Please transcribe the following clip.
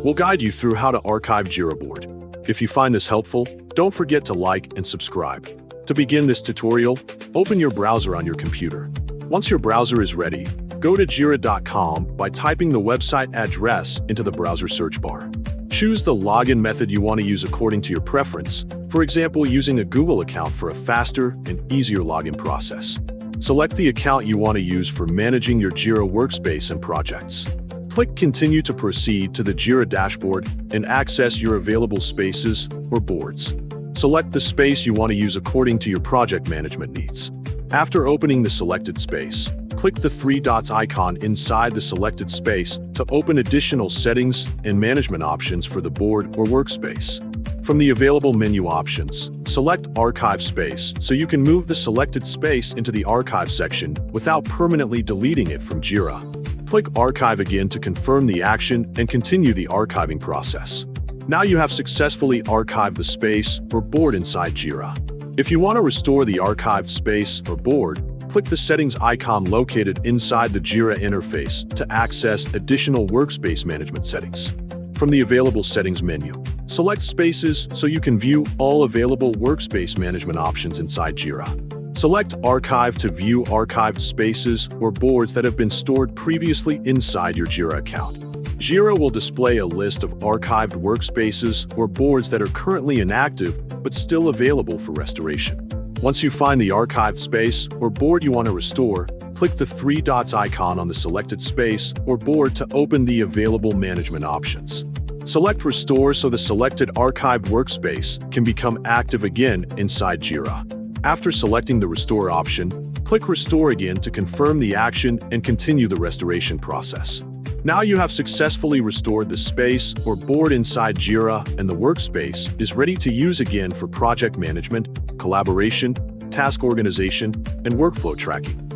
We'll guide you through how to archive Jira Board. If you find this helpful, don't forget to like and subscribe. To begin this tutorial, open your browser on your computer. Once your browser is ready, go to 𝗟𝗹𝗞𝗘 by typing the website address into the browser search bar. Choose the login method you want to use according to your preference, for example using a Google account for a faster and easier login process. Select the account you want to use for managing your Jira workspace and projects. Click Continue to proceed to the Jira dashboard and access your available spaces or boards. Select the space you want to use according to your project management needs. After opening the selected space, click the three dots icon inside the selected space to open additional settings and management options for the board or workspace. From the available menu options, select Archive Space so you can move the selected space into the Archive section without permanently deleting it from Jira. Click Archive again to confirm the action and continue the archiving process. Now you have successfully archived the space or board inside Jira. If you want to restore the archived space or board, click the settings icon located inside the Jira interface to access additional workspace management settings. From the available settings menu, select Spaces so you can view all available workspace management options inside Jira. Select Archive to view archived spaces or boards that have been stored previously inside your Jira account. Jira will display a list of archived workspaces or boards that are currently inactive but still available for restoration. Once you find the archived space or board you want to restore, click the three dots icon on the selected space or board to open the available management options. Select Restore so the selected archived workspace can become active again inside Jira. After selecting the Restore option, click Restore again to confirm the action and continue the restoration process. Now you have successfully restored the space or board inside Jira and the workspace is ready to use again for project management, collaboration, task organization, and workflow tracking.